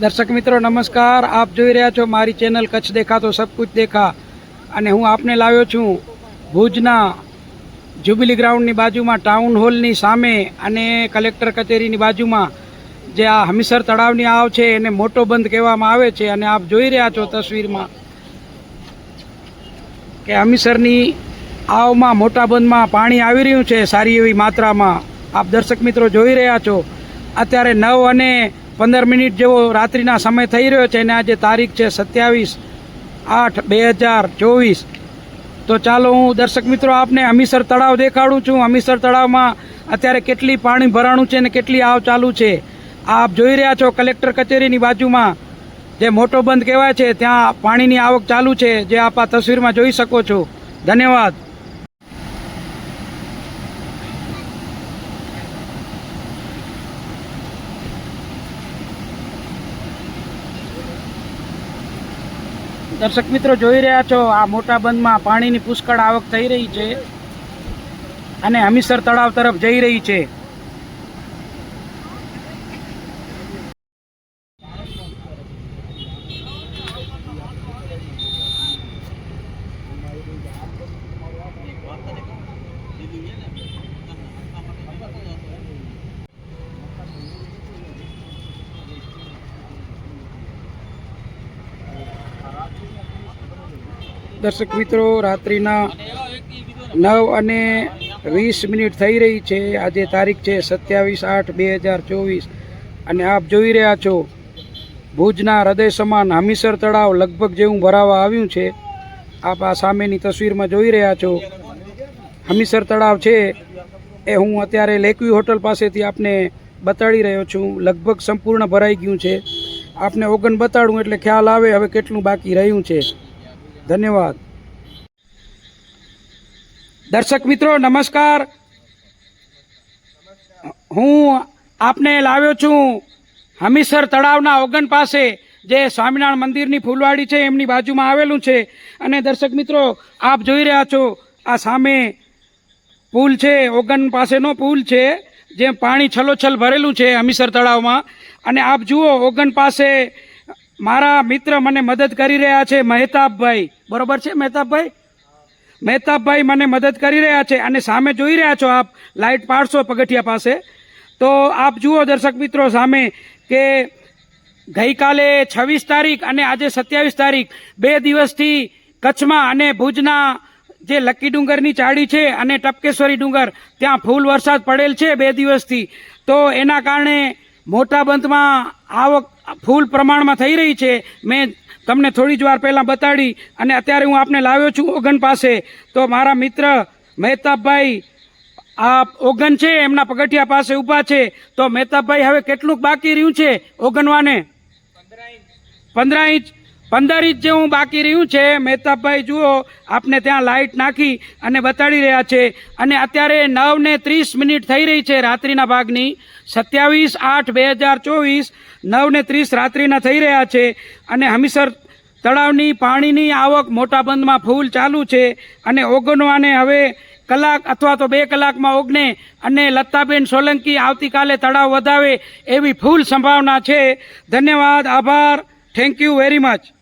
दर्शक मित्रों नमस्कार। आप જોઈ રહ્યા છો મારી ચેનલ કચ્છ દેખા તો સબ કુછ દેખા અને હું આપને લાવ્યો છું ભુજના જ્યુબિલી ગ્રાઉન્ડની બાજુમાં ટાઉન હોલની સામે અને કલેક્ટર કચેરીની બાજુમાં જે આ હમીસર તળાવની આવ છે એને મોટો બંધ કહેવામાં આવે છે અને આપ જોઈ રહ્યા છો તસવીરમાં કે હમીસરની આવમાં મોટા બંધમાં પાણી આવી રહ્યું છે સારી એવી માત્રામાં। આપ દર્શક મિત્રો જોઈ રહ્યા છો અત્યારે 9 અને 15 મિનિટ જેવો રાત્રિના સમય થઈ રહ્યો છે અને આજે તારીખ છે 27/8/2024। તો ચાલો હું દર્શક મિત્રો આપને હમીસર તળાવ દેખાડું છું। હમીસર તળાવમાં અત્યારે કેટલી પાણી ભરાણું છે અને કેટલી આવ ચાલુ છે આપ જોઈ રહ્યા છો। કલેક્ટર કચેરીની બાજુમાં જે મોટો બંધ કહેવાય છે ત્યાં પાણીની આવક ચાલુ છે, જે આપ આ તસવીરમાં જોઈ શકો છો। ધન્યવાદ। दर्शक मित्रों જોઈ રહ્યા છો આ મોટા બંધમાં પાણીની પુષ્કળ આવક થઈ રહી છે અને હમીસર તળાવ તરફ જઈ રહી છે। दर्शक मित्रों रात्रिना 9 અને 20 મિનિટ થઈ રહી છે। આજે તારીખ છે 27/8/2024 અને આપ જોઈ રહ્યા છો ભુજના હૃદય સમાન હમીસર તળાવ લગભગ જેવું ભરાવા આવ્યું છે। આપ આ સામેની તસવીરમાં જોઈ રહ્યા છો હમીસર તળાવ છે એ હું અત્યારે લેકવી હોટલ પાસેથી આપને બતાડી રહ્યો છું। લગભગ સંપૂર્ણ ભરાઈ ગયું છે। આપને ઓગન બતાડું એટલે ખ્યાલ આવે હવે કેટલું બાકી રહ્યું છે। धन्यवाद। दर्शक मित्रों नमस्कार। हूँ आपने लाव्यो छूं हमीसर तळावना ओगन पासे जे स्वामीनारायण मंदिरनी फूलवाड़ी छे एमनी बाजुमां आवेलुं छे। अने दर्शक मित्रों आप जोई रह्या छो आ सामे पुल छे, ओगन पासेनो पुल छे जे पाणी छलोछल भरेलुं छे हमीसर तळावमां। अने आप जुओ ओगन पासे मारा मित्र मने मदद करी रह्या छे मेहताब भाई, बरोबर छे मेहताब भाई मने मदद करी रह्या छे। अने सामे जोई रह्या छो आप लाइट पाड़शो पगथिया पासे तो आप जुओ दर्शक मित्रों सामे के गई काले 26 तारीख अने आजे 27 तारीख 2 दिवसथी कच्छमां अने भुजना जे लक्की डूंगरनी चाड़ी छे अने टपकेश्वरी डूंगर त्यां फूल वरसाद पड़ेल छे 2 दिवसथी। तो एना कारणे मोटा बंधमां आवक फूल प्रमाण में थई रही है। मैं तमने थोड़ी ज वार पहला बताड़ी अने अत्यारे हूँ आपने लाव्यो छूं ओगन पासे। तो मारा मित्र मेहताब भाई आ ओगन छे एमना पगथिया पासे ऊभा छे। तो मेहताब भाई हवे केटलुं बाकी रह्युं छे ओगनवाने? 15 इंच जेवुं बाकी रह्युं छे। मेहताब भाई जुओ आपने त्यां लाइट नाखी अने बताड़ी रह्या छे। अने अत्यारे 9 ने 30 मिनिट थई रही छे रात्रिना भागनी। 27/8/2024 9 ने 30 रात्रिना थई रह्या छे। अने हमीसर तळावनी पाणीनी आवक मोटा बंधमां फूल चालू छे अने ओगनवाने हवे कलाक अथवा तो 2 कलाकमां ओगने अने लताबेन सोलंकी आवती काले तळाव वधावे एवी फूल संभावना छे। धन्यवाद, आभार, थैंक यू वेरी मच।